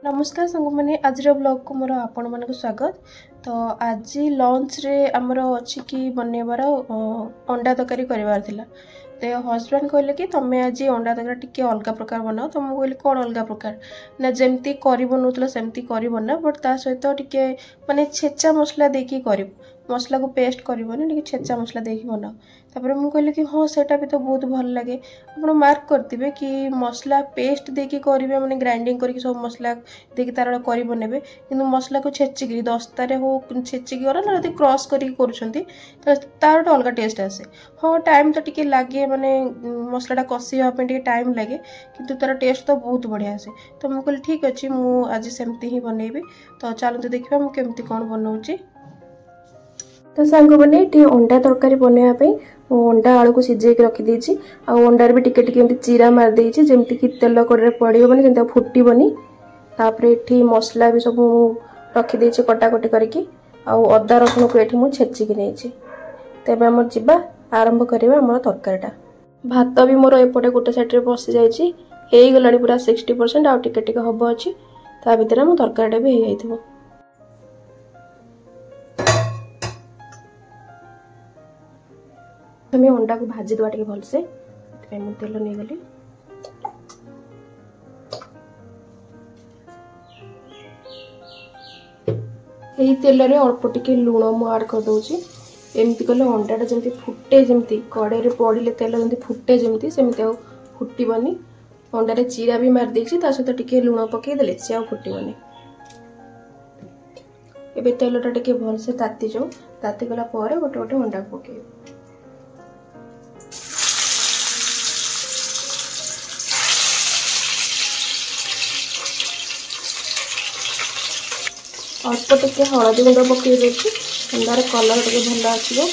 नमस्कार सांग मैंने आज ब्लॉग को मोर आपण मान स्वागत। तो आज लंच रे आमर अच्छी कि बनइबार अंडा तरकारी करार थिला। तो हजबैंड कहले कि तुम्हें आज अंडा तरकारी टिके अलग प्रकार बनाओ। तो मुझे कहली कौन अलग प्रकार ना जमती करी बनाऊला सेमती करी बना बट ता सहित टिके माने छेचा मसला देकी कर मसला को पेस्ट करनी छेचा मसला देकी बनाओ। तापर मुझे कहली कि हाँ सेटा भी तो बहुत भल लगे। आप मार्क करते कि मसला पेस्ट देकी करेंगे मैंने ग्राइंडिंग करके सब मसला देखिए तार करी बनेबे कि मसला को छेचिकी दस्तार हो छेचिकी गला ना क्रॉस कर तार गोटे अलग टेस्ट आसे। हाँ टाइम तो टिके लगे माने मसलाटा कषापी टाइम लगे किंतु तार टेस्ट तो बहुत बढ़िया आसे। तो मुझे कहली ठीक अच्छे मुझे आज सेमती ही बनइबी। तो चलते देखा मुझे केमती कौन बनाऊँगी। तो सांग मैंने ये अंडा तरकारी बनवाई अंडा आलू को सीझे रखीदे अंडार भी टिके टिके चिरा मारदे जमीक तेल कड़े पड़ो मैंने जमी फुटबनी। तापर ये मसला भी सब रखीदे कटाकटी करके अदा रसुण को ये मुझे छेचिकी नहीं। तेज आम जा आरंभ करवा आम तरकारीटा। भात भी मोर एपटे गोटे साइड बसी जाइए गला पूरा 60% आउ टिके टिके हम अच्छी ता भर आम तरकारीटा भी हो जाइए। हमें अंडा को भाजी दवा भलसे मुझे तेल नहीं गली। यही तेल रे अल्प टिके लुण मु ऐड कर दूची। एमती कले अंडाटा जमी फुटे जमी कड़े पड़े तेल जमी फुटे जमी सेमती आ फुटबनी। अंडारे चिरा भी मार देछि ता सहित टिके लुण पकई देले से आ फुटबनी। एबे तेलटा टिके भलसे ताती जाऊ ताती गला गोटे गोटे अंडा पकई अल्प टिके हलदी गुंड पकई देछि अंडार कलर टिके भल आछिबो।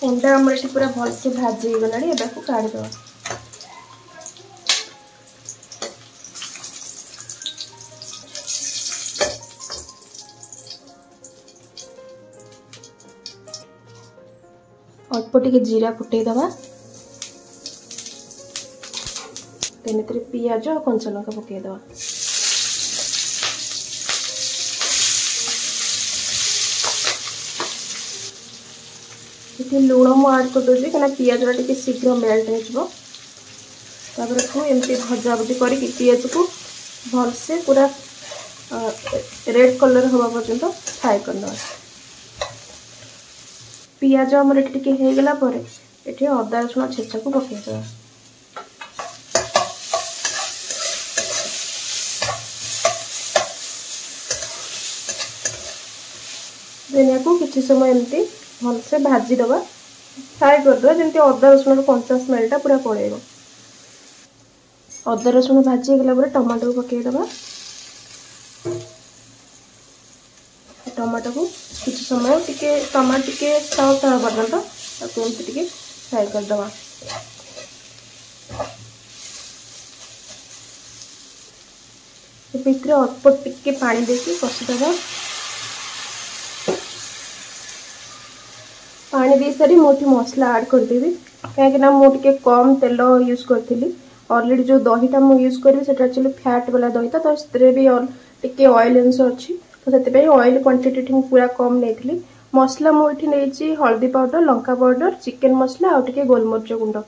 अंडा आमर ये पूरा भलसे भाजी गला को काढ़ीद। अल्प टिके जीरा फुटे दवा पियाज और कंचा लंका पकई दवा। लुण मु ऐड कर दूसरी क्या पियाज टे शीघ्र मेल्ट हो एमती भजा भुजी कर पियाज को भलसे पूरा रेड कलर हवा पर्यंत फ्राए करना। पियाज आमर ये गला ये अदा रसुण छेचा को पकईद। धनिया को किसी समय एमती भलसे भाजी दबा फ्राए करदे जमी अदा रसुण कंचा स्मेलटा पूरा पड़ेगा। अदा रसुण भाजी गला टमाटो पकई दबा। टमाटो को किसी समय टिके टमाटो टिके सॉफ्ट हवा पर्यंत एमती फ्राए करदे। भितर अल्प टिके पानी देके कषिदे। पानी दे सारी मुझे मसला ऐड करदेवी कहीं मुझे कम तेल यूज करी। ऑलरेडी जो दहीटा मुझे यूज करी से एक्चुअली फैट वाला दहीटा तो से भी टिके ऑयल अंश अच्छी तो से ऑयल क्वांटिटी पूरा कम नहीं। मसला मुझे नहीं हल्दी पाउडर लंका पाउडर चिकेन मसला आउ टिके गोलमरिच गुंड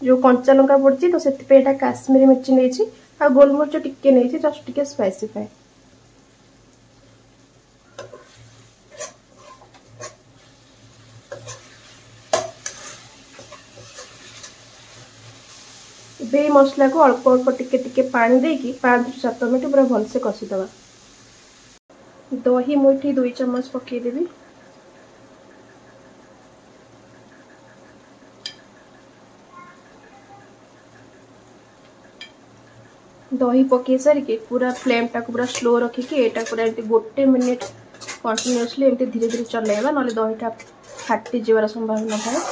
जो कंचा लंका पड़ी तो से काश्मीरी मिर्ची नहीं आ गोलमरिच टिके नहीं जस्ट टिके स्पाइसी पाए। बे मसला को अल्प अल्प टिके टिके पानी देकी 5 ରୁ 7 मिनट पूरा भलसे कषिदवा। दही मुठी 2 चम्मच पकईदेवी। दही पकई सारिके पूरा फ्लेम टाक पूरा स्लो रखिकी एटा पूरा एमती 1 मिनिट कंटिन्यूअसली एमती धीरे धीरे चलेगा ना दहीटा फाटी जीवार संभावना थाए।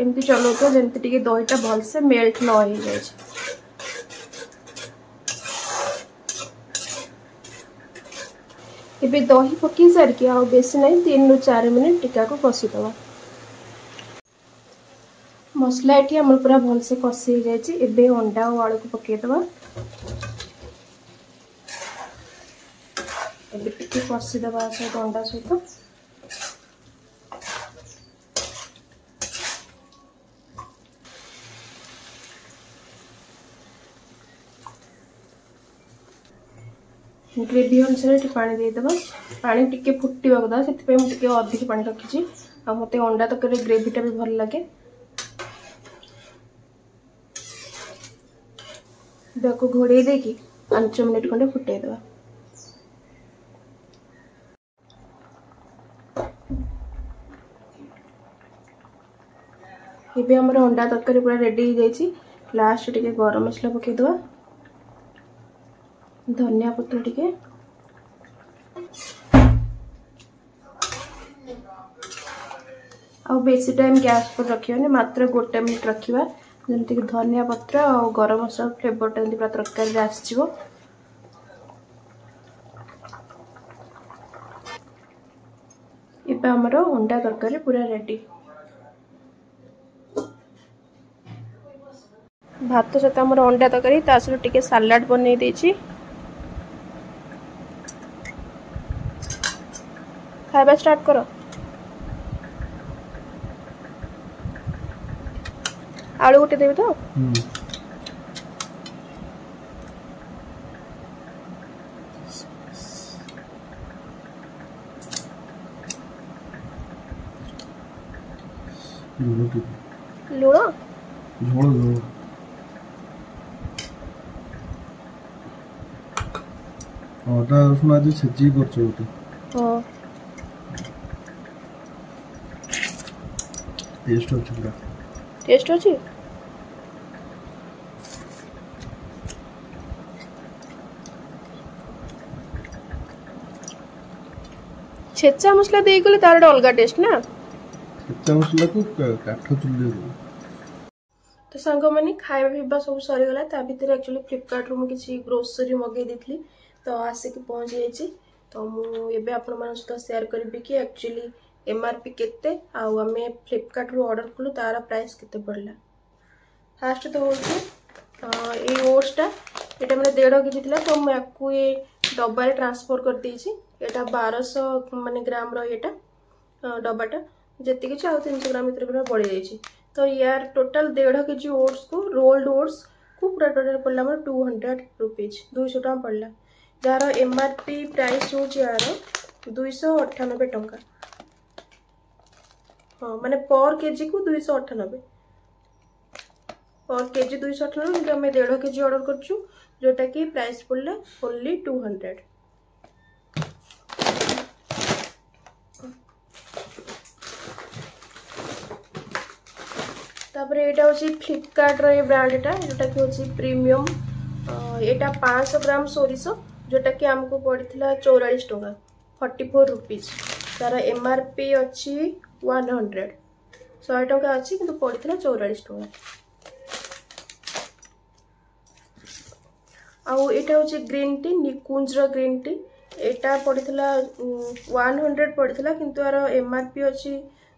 एमती चलाउथ जमी दहीटा भलसे मेल्ट न हो जाए। एबे दही पकई सारिकी आ बेसी ना 3 ରୁ 4 मिनट टीका को कषिदवा। मसला ये आम पूरा भलसे कषि हो जाए। एबे अंडा और आलू को पकईदवा। एबे टिके कषिदवा सहित अंडा सहित। ग्रेवी अनुसार पानी देदेबा। पानी टिके फुटवा कदा से मुझे अधिक पानी रखी। आ मत अंडा तक ग्रेवीटा भी भल लगे। घोड़े देकी 5 मिनट खंडे फुटेदवा। ये आमर अंडा तरकारी पूरा रेडी हो जाए। लास्ट टिके गरम मसला पकईदवा, धनिया पत्र टिके, आ बेसी टाइम गैस पर रखिए मात्र 1 मिनट रखा जमीक धनिया पत्र और गरम मसला फ्लेवरटा पूरा तरकारी आसो। आमर अंडा तरकारी पूरा रेडी। भात सहित आमर अंडा तरकारी सहित टिके सालाड बन देछि। खाଇବା स्टार्ट करो। आलू गोटे देवी तो लुण झोल अदा रसुण आज छेची करछो गोटे। हां टेस्ट अच्छी पूरा टेस्ट अच्छी। छेचा मसला दे गले तार अलग टेस्ट ना। छेचा मसला को काठ चुल्ली। तो सांग मैंने खाଇବା पिबा सब सरीगला। ता भितर एक्चुअली फ्लिपकार्ट रू किसी ग्रोसरी मगे देथली तो आसिक पहुंच जाइए। तो मुझे आपण मान सहित शेयर करी कि एक्चुअली एमआरपी केते आउ आमे फ्लिपकार्ट रू ऑर्डर कलु तार प्राइस केते पड़ला। फास्ट तो होची ए ओट्सटा एटा माने 1.5 केजी थिला तो मैं आपको ये डब्बा रे ट्रांसफर कर देछि। एटा 1200 माने ग्राम रो एटा डब्बाटा जति कि 300 ग्राम भीतर पूरा बढ़ी जाइछि। तो यार टोटल 1.5 केजी ओट्स को रोल्ड ओट्स को पूरा टोटल पड़ला हमर 200 रुपीज 200 टका पड़ला। जार एमआरपी प्राइस होची यार 298 टका। हाँ माने पर केजी को 298 पर केजी 298 कि आम 1.5 केजी ऑर्डर करछु जोटा कि प्राइस पड़ला ओनली 200। तापर एटा होची फ्लिपकार्ट रो ये ब्रांड एटा जोटा कि होची प्रीमियम। एटा 500 ग्राम सोरिष जोटा कि हमको पड़िथिला 44 टका 44 रुपीज। तार एमआरपी अच्छी 100 टका अच्छी किंतु पड़िथिला 44 टका। आउ एटा होची ग्रीन टी निकुंज रो ग्रीन टी एटा पड़िथिला 100 पड़िथिला किंतु यार एमआरपी अच्छी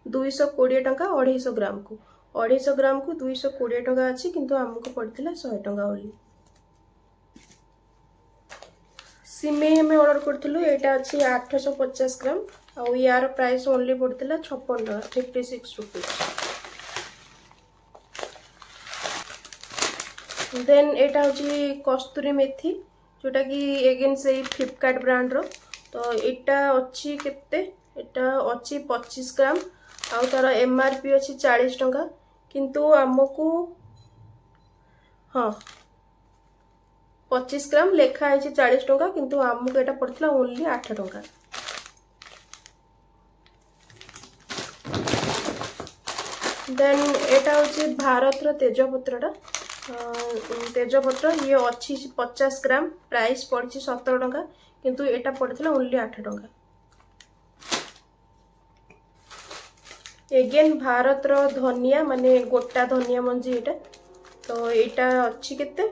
220 टका 250 ग्राम को 250 ग्राम को 220 टका अच्छी किंतु हमको पड़िथिला 100 टका ओनली। सिमेई हमें ऑर्डर करथिलु एटा अच्छी 850 ग्राम आउ यार प्राइस ओनली पड़िथिला 56 टका 56 रुपीज। देन एटा होची कस्तूरी मेथी जोटा कि एगेन से फ्लिपकार्ट ब्रांड रो। तो एटा अच्छी केते एटा अच्छी 25 ग्राम आउ तार एमआरपी अच्छी 40 टका किंतु हमको हाँ 25 ग्राम लेखा है 40 टका किंतु हमको एटा पड़ता ओनली 8 टका। देन एटा होची भारत रो तेजपत्रटा तेजपत्र ये अच्छी 50 ग्राम प्राइस पड़ी 17 टका किंतु एटा पड़ता ओनली 8 टका। एगेन भारत रो धनिया माने गोटा धनिया मंजी एटा तो एटा अच्छी केते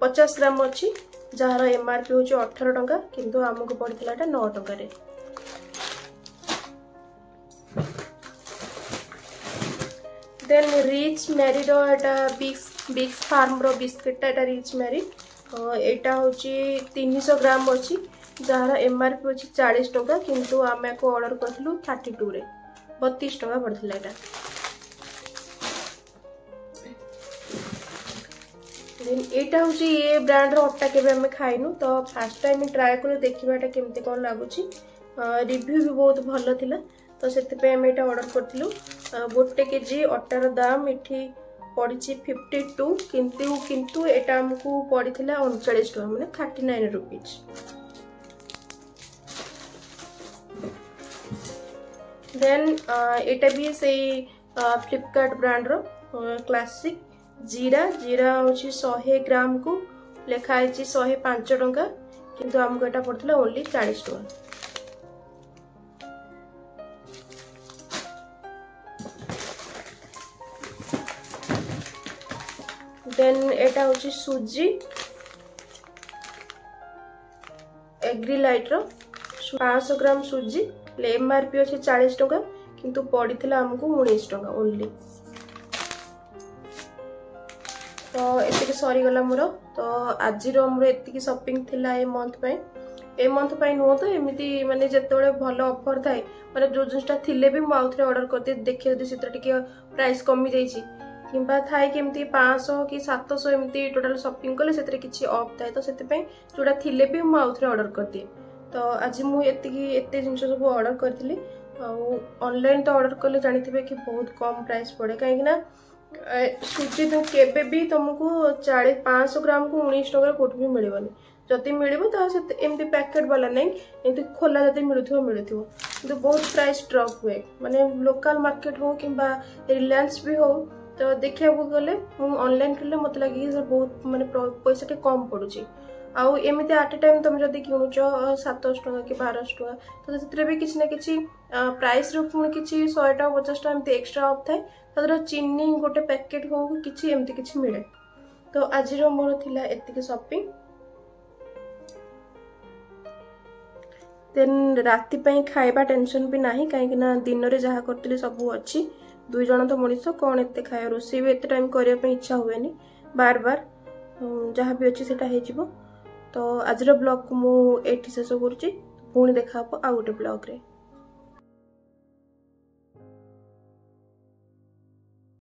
50 ग्राम अच्छी जार एमआरपी होची 18 टंका किंतु हमको पड़ितला एटा 9 टंका रे। देन रिच मैरी रो एटा बिग्स फार्म रो बिस्किट एटा रिच मैरी एटा होची 300 ग्राम अच्छी जार एमआरपी होची 40 टंका किंतु आमे को ऑर्डर करथलु 32 रे 32 टंका पड़थिला एटा। देन एटा होची ए ब्रांड रो अट्टा केबे हमें खाइनु तो फर्स्ट टाइम ट्राई कर देखिबाटा केमते कोन लागुची रिव्यू भी बहुत भलो थिला तो सेते पे हमें एटा ऑर्डर करथिलु। 1 केजी अट्टा रो दाम एठी पड़िची 52 किंतु एटा हमकु पड़िथिला 39 टका माने 39 रुपीस। देन एटा भी से फ्लिपकार्ट ब्रांड रो क्लासिक जीरा होची 100 ग्राम को लेखाई 105 टंका किंतु हमको एटा पड़थिला ओनली 40 टंका। देन एटा होची सूजी एग्रीलाइट रो 500 ग्राम सूजी एमआरपी अच्छे 40 टंका किंतु पड़िथिला हमको 19 टंका ओनली। तो एतिक सरी गला मोर तो आज मोर एतिक शॉपिंग थिला ए मंथ पे नुह तो एमती माने जेतेबेले भल ऑफर थाए माने जो जिनटा थिले भी मु आउथरे ऑर्डर करते देखे जदि सेतर टिके प्राइस कमी जाईची किंबा थाए केमती 500 कि 700 एमती टोटल शॉपिंग कले सेतरे किछि ऑफ थाए तो सेते पे जोडा थिले भी मु आउथरे ऑर्डर करते। तो आज मु एते जिनस सब ऑर्डर करथिली ऑनलाइन तो ऑर्डर कले जानिथिबे कि बहुत कम प्राइस पड़े कहीं ना सूजी तो केबे भी तुमको 500 ग्राम को 19 टका कोट भी मिलबनी जति मिलबो तो एमती पैकेट वाला नहीं एमती खोला जति मिलुथिबो किंतु बहुत प्राइस ड्रॉप हुए माने लोकल मार्केट हो किंबा रिलायंस भी हो तो देखिया को गले ऑनलाइन किले मत लगे बहुत माने पैसा टे कम पड़ुची आउ एमती एट ए टाइम तुम जब किणुच 700 टका कि 1200 टका तो से भी किसी ना कि प्राइस रो पुणी किसी 100 टका 50 टका एमती एक्स्ट्रा ऑफ थाए तर चीनी गोटे पैकेट हो कि एमती किसी मिले। तो आज मोर थिला एतिक शॉपिंग। देन राति पई खाइबा टेंशन भी नाही काहे ना दिन रे जहा करतली सब अच्छी 2 जण तो मनीष कौन एते खाए रोसे भी एते टाइम करिया पई इच्छा हुएनी बार बार जहाँ भी अच्छी सेटा हे जिवो। तो आज ब्लॉग को मु एठी शेष करूची पुणी देखा आ गोटे ब्लॉग रे।